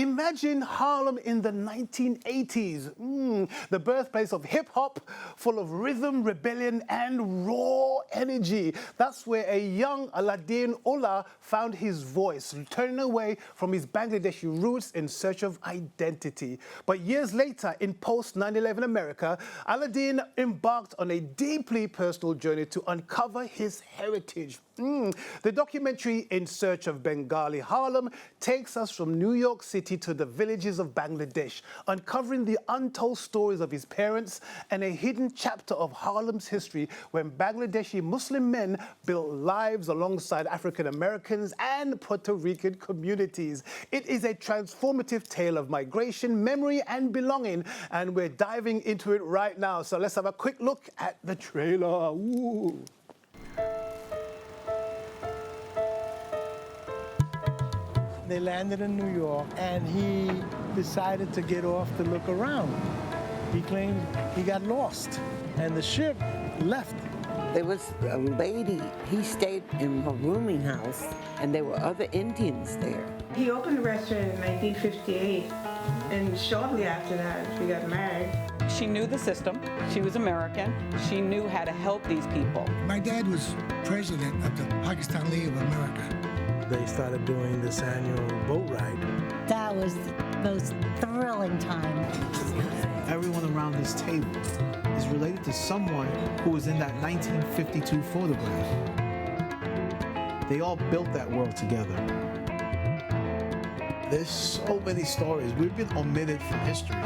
Imagine Harlem in the 1980s, the birthplace of hip-hop, full of rhythm, rebellion, and raw energy. That's where a young Aladdin Ullah found his voice, turning away from his Bangladeshi roots in search of identity. But years later, in post-9/11 America, Aladdin embarked on a deeply personal journey to uncover his heritage. The documentary In Search of Bengali Harlem takes us from New York City to the villages of Bangladesh, uncovering the untold stories of his parents and a hidden chapter of Harlem's history when Bangladeshi Muslim men built lives alongside African-Americans and Puerto Rican communities. It is a transformative tale of migration, memory, and belonging, and we're diving into it right now. So let's have a quick look at the trailer. Ooh. They landed in New York, and he decided to get off to look around. He claimed he got lost, and the ship left. There was a lady, he stayed in a rooming house, and there were other Indians there. He opened a restaurant in 1958, and shortly after that, we got married. She knew the system. She was American. She knew how to help these people. My dad was president of the Pakistan League of America. They started doing this annual boat ride. That was the most thrilling time. Everyone around this table is related to someone who was in that 1952 photograph. They all built that world together. There's so many stories. We've been omitted from history.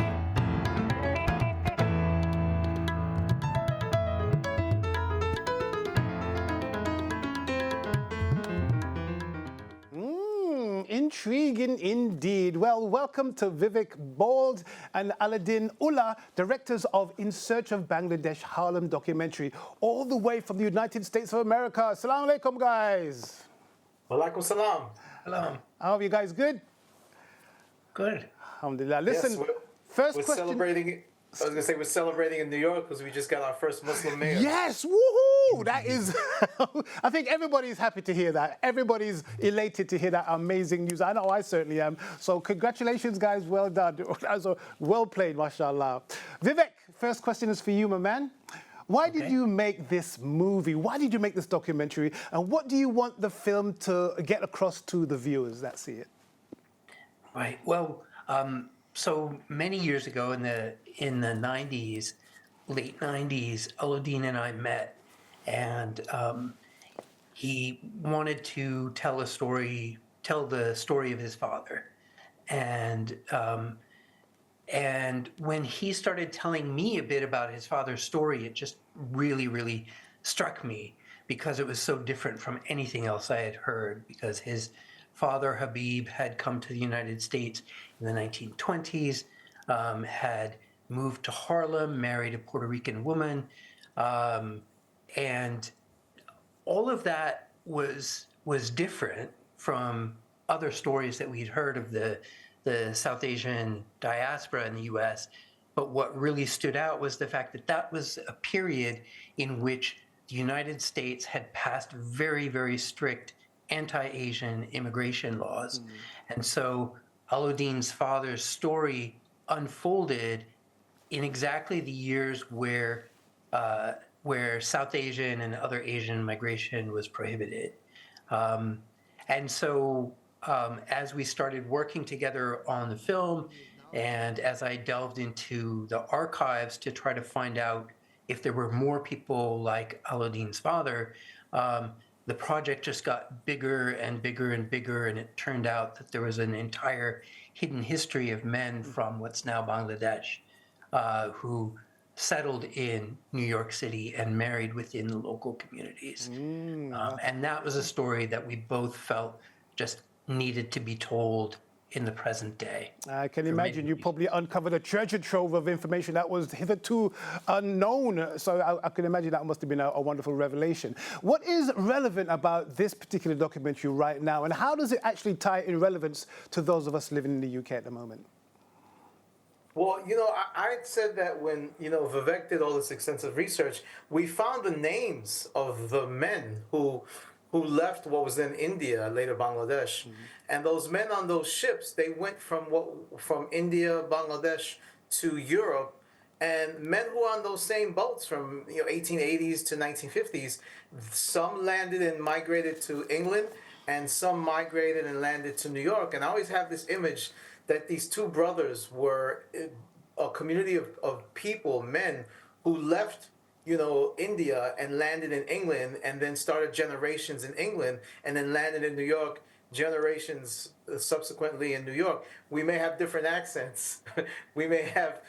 Intriguing indeed. Well, welcome to Vivek Bald and Aladdin Ullah, directors of In Search of Bangladesh Harlem documentary, all the way from the United States of America. Assalamu alaikum, guys. Walaikum salam. Hello. How are you guys? Good? Good. Alhamdulillah. Listen, yes, first we're question. Celebrating. I was going to say we're celebrating in New York because we just got our first Muslim mayor. Yes, woohoo! That is, I think everybody's happy to hear that. Everybody's elated to hear that amazing news. I know I certainly am. So congratulations, guys. Well done. Also, well played, mashallah. Vivek, first question is for you, my man. Why did you make this movie? Why did you make this documentary? And what do you want the film to get across to the viewers that see it? Right. Well, so many years ago in the 90s, late 90s, Aladdin and I met, and he wanted to tell the story of his father. And when he started telling me a bit about his father's story, it just really, really struck me because it was so different from anything else I had heard, because his father, Habib, had come to the United States in the 1920s, had moved to Harlem, married a Puerto Rican woman, and all of that was different from other stories that we'd heard of the South Asian diaspora in the U.S. But what really stood out was the fact that that was a period in which the United States had passed very, very strict anti-Asian immigration laws. And so Aladdin's father's story unfolded in exactly the years where South Asian and other Asian migration was prohibited. And so as we started working together on the film, and as I delved into the archives to try to find out if there were more people like Aladdin's father, the project just got bigger and bigger and bigger, and it turned out that there was an entire hidden history of men from what's now Bangladesh who settled in New York City and married within the local communities. And that was a story that we both felt just needed to be told in the present day. I can imagine you probably uncovered a treasure trove of information that was hitherto unknown. So I can imagine that must have been a wonderful revelation. What is relevant about this particular documentary right now, and how does it actually tie in relevance to those of us living in the UK at the moment? Well, I said that when, Vivek did all this extensive research, we found the names of the men who who left what was then India, later Bangladesh. And those men on those ships, they went from India, Bangladesh to Europe, and men who were on those same boats from 1880s to 1950s, some landed and migrated to England, and some migrated and landed to New York. And I always have this image that these two brothers were a community of people, men, who left India and landed in England, and then started generations in England, and then landed in New York, generations subsequently in New York. We may have different accents, we may have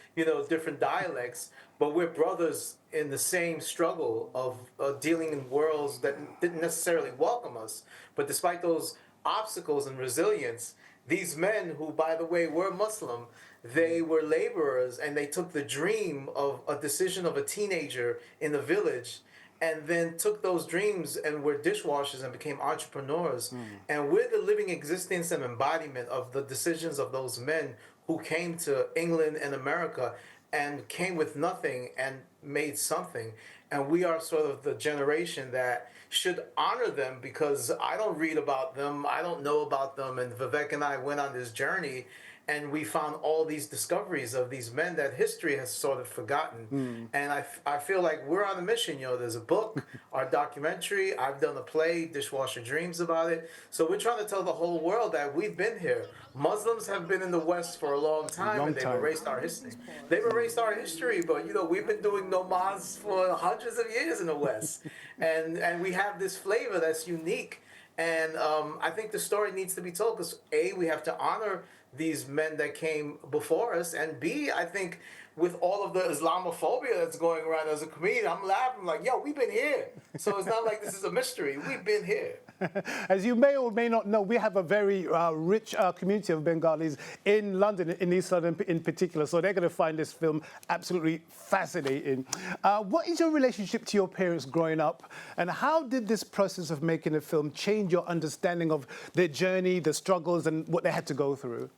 different dialects, but we're brothers in the same struggle of dealing in worlds that didn't necessarily welcome us. But despite those obstacles and resilience, these men, who by the way were Muslim, they were laborers, and they took the dream of a decision of a teenager in the village, and then took those dreams and were dishwashers and became entrepreneurs. And we're the living existence and embodiment of the decisions of those men who came to England and America and came with nothing and made something. And we are sort of the generation that should honor them, because I don't read about them, I don't know about them. And Vivek and I went on this journey, and we found all these discoveries of these men that history has sort of forgotten. And I feel like we're on a mission. There's a book, our documentary, I've done a play, Dishwasher Dreams, about it. So we're trying to tell the whole world that we've been here. Muslims have been in the West for a long time, and they've erased our history. They've erased our history, but we've been doing namaz for hundreds of years in the West. And we have this flavor that's unique. And I think the story needs to be told, because A, we have to honor these men that came before us, and B, I think with all of the Islamophobia that's going around, as a comedian, I'm laughing like, yo, we've been here. So it's not like this is a mystery. We've been here. As you may or may not know, we have a very rich community of Bengalis in London, in East London in particular, so they're going to find this film absolutely fascinating. What is your relationship to your parents growing up, and how did this process of making a film change your understanding of their journey, the struggles, and what they had to go through?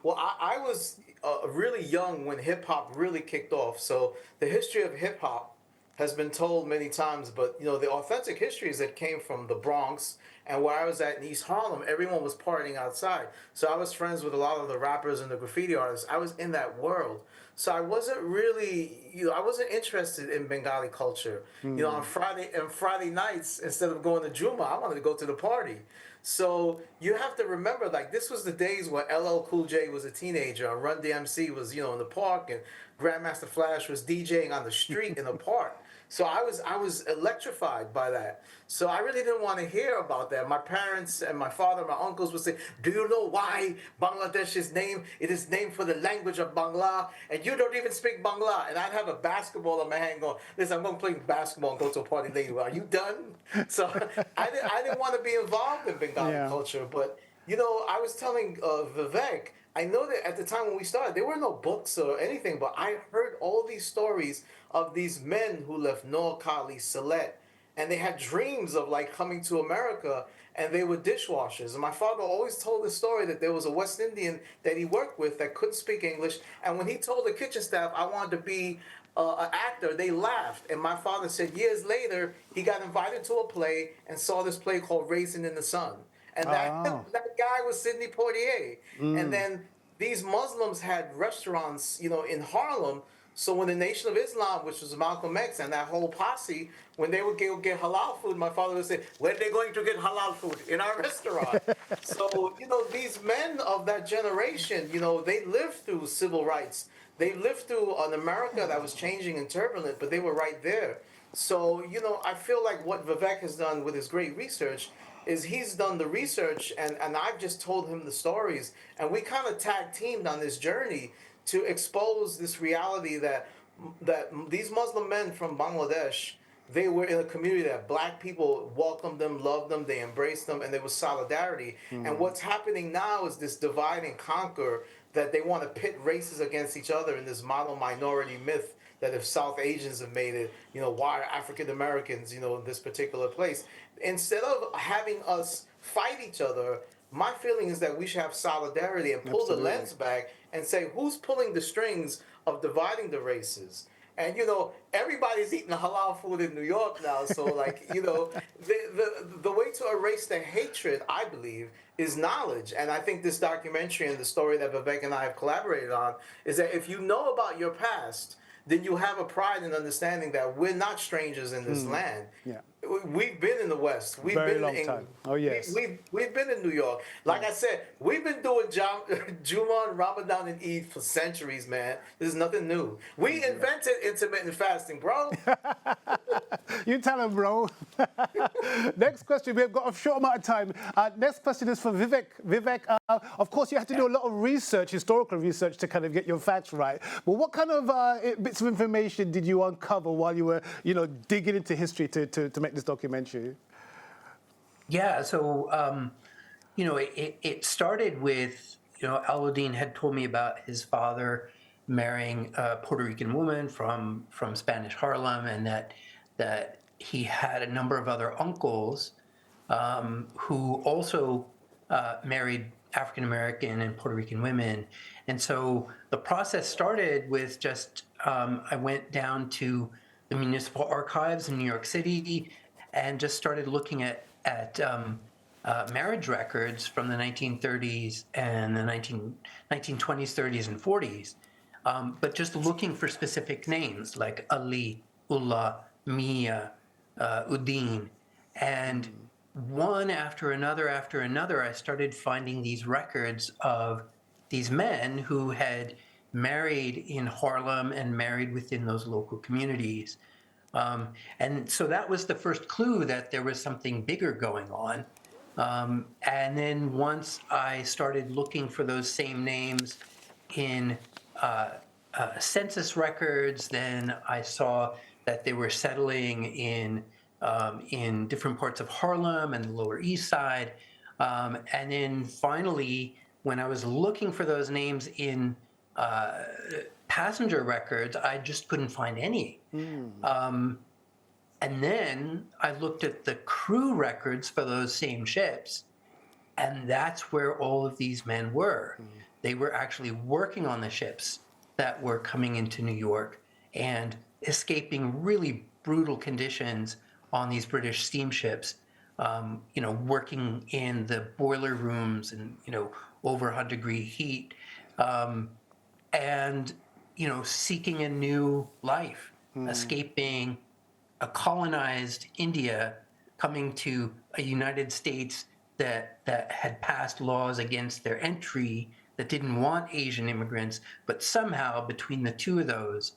Well, I was really young when hip-hop really kicked off, so the history of hip-hop has been told many times, but the authentic history is that it came from the Bronx, and where I was at in East Harlem, everyone was partying outside. So I was friends with a lot of the rappers and the graffiti artists. I was in that world. So I wasn't really, I wasn't interested in Bengali culture. On Friday nights, instead of going to Juma, I wanted to go to the party. So you have to remember, like, this was the days when LL Cool J was a teenager, and Run DMC was, in the park, and Grandmaster Flash was DJing on the street in the park. So I was electrified by that. So I really didn't want to hear about that. My parents and my father, my uncles would say, do you know why Bangladesh is named? It is named for the language of Bangla, and you don't even speak Bangla. And I'd have a basketball in my hand going, listen, I'm going to play basketball and go to a party later. Are you done? So I didn't want to be involved in Bengali culture. But, I was telling Vivek, I know that at the time when we started, there were no books or anything, but I heard all these stories of these men who left Noakhali, Sylhet, and they had dreams of like coming to America, and they were dishwashers. And my father always told the story that there was a West Indian that he worked with that couldn't speak English, and when he told the kitchen staff, I wanted to be an actor, they laughed. And my father said years later, he got invited to a play and saw this play called Raisin in the Sun. And that guy was Sidney Poitier. And then these Muslims had restaurants, in Harlem. So when the Nation of Islam, which was Malcolm X and that whole posse, when they would go get halal food, my father would say, where are they going to get halal food? In our restaurant. So, these men of that generation, they lived through civil rights. They lived through an America that was changing and turbulent, but they were right there. So, I feel like what Vivek has done with his great research is he's done the research, and I've just told him the stories, and we kind of tag teamed on this journey to expose this reality that these Muslim men from Bangladesh, they were in a community that black people welcomed them, loved them, they embraced them, and there was solidarity. And what's happening now is this divide and conquer, that they want to pit races against each other in this model minority myth that if South Asians have made it, why are African-Americans, in this particular place? Instead of having us fight each other, my feeling is that we should have solidarity and pull the lens back and say, who's pulling the strings of dividing the races? And everybody's eating halal food in New York now. So like, the way to erase the hatred, I believe, is knowledge. And I think this documentary and the story that Vivek and I have collaborated on is that if you know about your past, then you have a pride in understanding that we're not strangers in this land. Yeah. We've been in the West. We've Very been long in time. Oh, yes. We've been in New York. Like I said, we've been doing Juma and Ramadan and Eid for centuries, man. This is nothing new. We invented intermittent fasting, bro. You tell him, bro. Next question. We've got a short amount of time. Next question is for Vivek. Vivek, of course, you have to do a lot of research, historical research, to kind of get your facts right. But what kind of bits of information did you uncover while you were, digging into history to make this documentary? Yeah, so, it started with, Alauddin had told me about his father marrying a Puerto Rican woman from Spanish Harlem, and that he had a number of other uncles who also married African-American and Puerto Rican women. And so the process started with just, I went down to the municipal archives in New York City and just started looking at marriage records from the 1930s and the 1920s, 30s, and 40s, but just looking for specific names like Ali, Ullah, Mia, Uddin, and one after another, I started finding these records of these men who had married in Harlem and married within those local communities. And so that was the first clue that there was something bigger going on. And then once I started looking for those same names in census records, then I saw that they were settling in different parts of Harlem and the Lower East Side. And then finally, when I was looking for those names in passenger records, I just couldn't find any. And then I looked at the crew records for those same ships, and that's where all of these men were. They were actually working on the ships that were coming into New York and escaping really brutal conditions on these British steamships, working in the boiler rooms and, over 100-degree heat, and, seeking a new life, escaping a colonized India, coming to a United States that had passed laws against their entry, that didn't want Asian immigrants, but somehow between the two of those,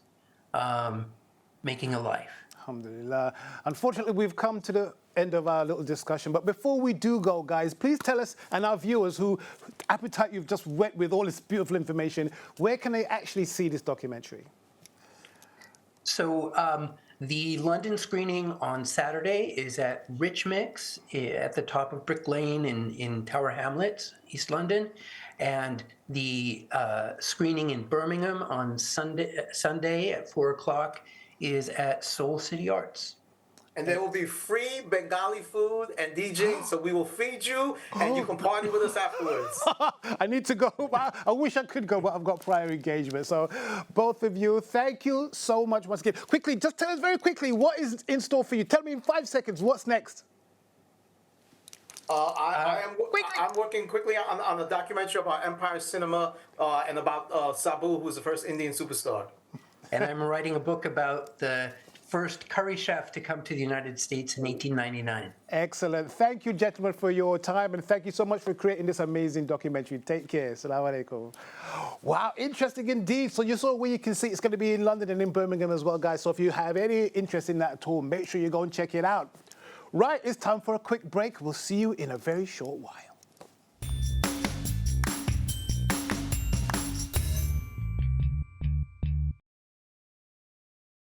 making a life. Alhamdulillah. Unfortunately, we've come to the end of our little discussion. But before we do go, guys, please tell us and our viewers who appetite you've just whet with all this beautiful information, where can they actually see this documentary? So the London screening on Saturday is at Rich Mix at the top of Brick Lane in Tower Hamlets, East London. And the screening in Birmingham on Sunday at 4 o'clock is at Soul City Arts. And there will be free Bengali food and DJing, so we will feed you, and you can party with us afterwards. I need to go. I wish I could go, but I've got prior engagement. So both of you, thank you so much once again. Quickly, just tell us very quickly, what is in store for you? Tell me in 5 seconds, what's next? I'm working quickly on a documentary about Empire Cinema and about Sabu, who's the first Indian superstar. And I'm writing a book about the first curry chef to come to the United States in 1899. Excellent. Thank you, gentlemen, for your time, and thank you so much for creating this amazing documentary. Take care. Assalamu alaikum. Wow, interesting indeed. So you saw where you can see it's going to be in London and in Birmingham as well, guys. So if you have any interest in that at all, make sure you go and check it out. Right, it's time for a quick break. We'll see you in a very short while.